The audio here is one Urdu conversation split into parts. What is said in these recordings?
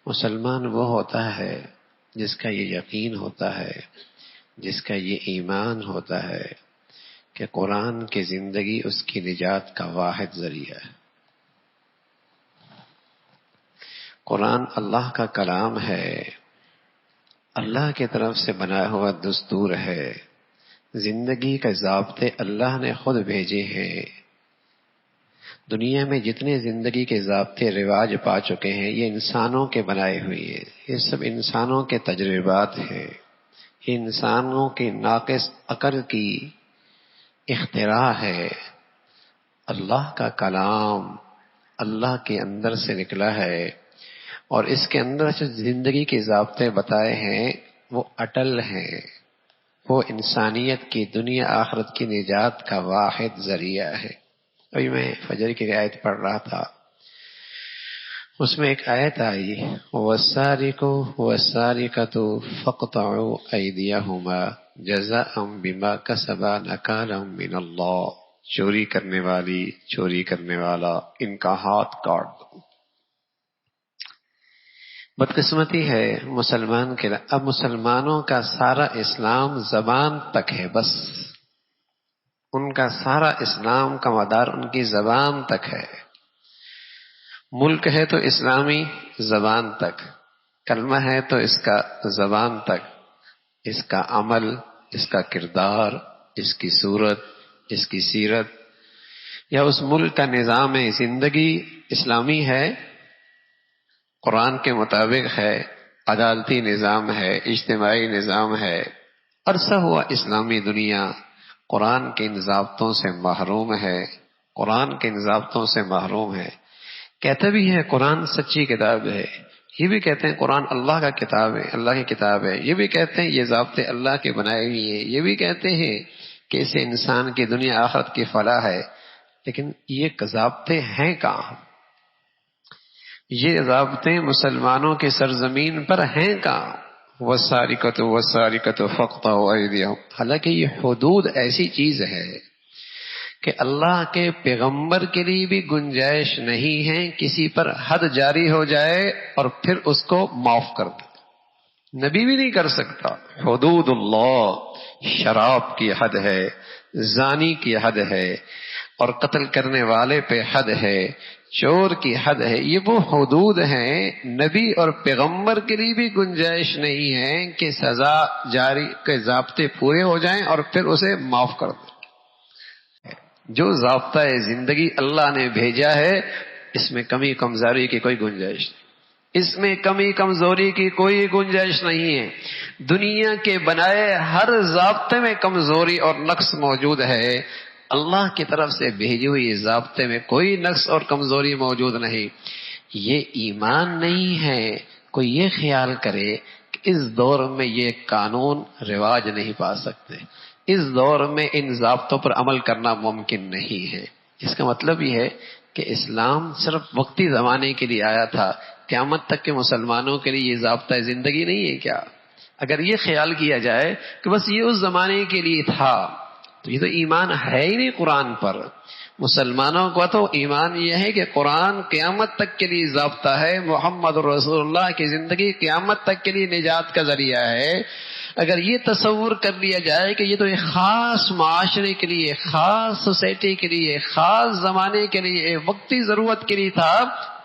مسلمان وہ ہوتا ہے جس کا یہ یقین ہوتا ہے، جس کا یہ ایمان ہوتا ہے کہ قرآن کی زندگی اس کی نجات کا واحد ذریعہ ہے۔ قرآن اللہ کا کلام ہے، اللہ کی طرف سے بنایا ہوا دستور ہے، زندگی کے ضابطے اللہ نے خود بھیجے ہیں۔ دنیا میں جتنے زندگی کے ضابطے رواج پا چکے ہیں یہ انسانوں کے بنائے ہوئے ہیں، یہ سب انسانوں کے تجربات ہیں، یہ انسانوں کی ناقص عقل کی اختراع ہے۔ اللہ کا کلام اللہ کے اندر سے نکلا ہے، اور اس کے اندر جو زندگی کے ضابطے بتائے ہیں وہ اٹل ہیں، وہ انسانیت کی دنیا آخرت کی نجات کا واحد ذریعہ ہے۔ ابھی میں فجر کی آیت پڑھ رہا تھا، اس میں ایک آیت آئی وَالسَّارِقُ وَالسَّارِقَةُ فَاقْطَعُوا أَيْدِيَهُمَا جَزَاءً بِمَا كَسَبَا نَكَالًا مِّنَ اللَّهِ، چوری کرنے والی چوری کرنے والا ان کا ہاتھ کاٹ دو۔ بدقسمتی ہے مسلمان کے، اب مسلمانوں کا سارا اسلام زبان تک ہے، بس ان کا سارا اسلام کا مدار ان کی زبان تک ہے۔ ملک ہے تو اسلامی زبان تک، کلمہ ہے تو اس کا زبان تک، اس کا عمل، اس کا کردار، اس کی صورت، اس کی سیرت، یا اس ملک کا نظام زندگی اسلامی ہے، قرآن کے مطابق ہے، عدالتی نظام ہے، اجتماعی نظام ہے۔ عرصہ ہوا اسلامی دنیا قرآن کے ان ضابطوں سے محروم ہے، قرآن کے ان ضابطوں سے محروم ہے۔ کہتا بھی ہے قرآن سچی کتاب ہے، یہ بھی کہتے ہیں قرآن اللہ کا کتاب ہے، اللہ کی کتاب ہے، یہ بھی کہتے ہیں یہ ضابطے اللہ کے بنائے ہوئے ہیں، یہ بھی کہتے ہیں کہ اسے انسان کی دنیا آخرت کی فلاح ہے، لیکن یہ ضابطے ہیں کہاں؟ یہ ضابطے مسلمانوں کے سرزمین پر ہیں کہاں؟ وَالسَّارِقَةُ وَالسَّارِقَةُ فَاقْطَعُوا أَيْدِيَهُمْ۔ حالانکہ یہ حدود ایسی چیز ہے کہ اللہ کے پیغمبر کے لیے بھی گنجائش نہیں ہے کسی پر حد جاری ہو جائے اور پھر اس کو معاف کر دے، نبی بھی نہیں کر سکتا۔ حدود اللہ، شراب کی حد ہے، زانی کی حد ہے، اور قتل کرنے والے پہ حد ہے، چور کی حد ہے، یہ وہ حدود ہیں نبی اور پیغمبر کے لیے بھی گنجائش نہیں ہے کہ سزا جاری کے ضابطے پورے ہو جائیں اور پھر اسے معاف کر دیں۔ جو ضابطہ زندگی اللہ نے بھیجا ہے اس میں کمی کمزوری کی کوئی گنجائش نہیں، اس میں کمی کمزوری کی کوئی گنجائش نہیں ہے۔ دنیا کے بنائے ہر ضابطے میں کمزوری اور نقص موجود ہے، اللہ کی طرف سے بھیجی ہوئی ضابطے میں کوئی نقص اور کمزوری موجود نہیں۔ یہ ایمان نہیں ہے کوئی یہ خیال کرے کہ اس دور میں یہ قانون رواج نہیں پا سکتے، اس دور میں ان ضابطوں پر عمل کرنا ممکن نہیں ہے۔ اس کا مطلب یہ ہے کہ اسلام صرف وقتی زمانے کے لیے آیا تھا، قیامت تک کے مسلمانوں کے لیے یہ ضابطہ زندگی نہیں ہے کیا؟ اگر یہ خیال کیا جائے کہ بس یہ اس زمانے کے لیے تھا تو یہ تو ایمان ہے ہی نہیں قرآن پر۔ مسلمانوں کو تو ایمان یہ ہے کہ قرآن قیامت تک کے لیے ضابطہ ہے، محمد رسول اللہ کی زندگی قیامت تک کے لیے نجات کا ذریعہ ہے۔ اگر یہ تصور کر لیا جائے کہ یہ تو ایک خاص معاشرے کے لیے، خاص سوسائٹی کے لیے، خاص زمانے کے لیے، ایک وقتی ضرورت کے لیے تھا،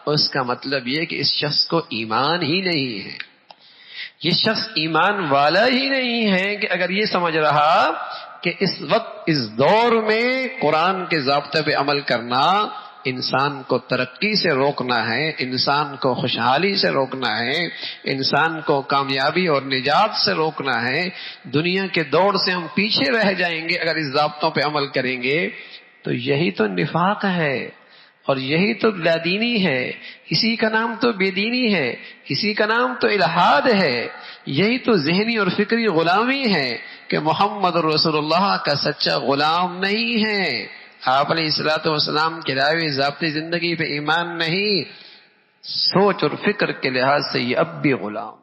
اس کا مطلب یہ کہ اس شخص کو ایمان ہی نہیں ہے، یہ شخص ایمان والا ہی نہیں ہے کہ اگر یہ سمجھ رہا کہ اس وقت اس دور میں قرآن کے ضابطے پہ عمل کرنا انسان کو ترقی سے روکنا ہے، انسان کو خوشحالی سے روکنا ہے، انسان کو کامیابی اور نجات سے روکنا ہے، دنیا کے دوڑ سے ہم پیچھے رہ جائیں گے اگر اس ضابطوں پہ عمل کریں گے، تو یہی تو نفاق ہے اور یہی تو لادینی ہے، اسی کا نام تو بے دینی ہے، اسی کا نام تو الحاد ہے، یہی تو ذہنی اور فکری غلامی ہے کہ محمد رسول اللہ کا سچا غلام نہیں ہے، آپ علیہ الصلوۃ والسلام کے لائے ضابطے زندگی پہ ایمان نہیں، سوچ اور فکر کے لحاظ سے یہ اب بھی غلام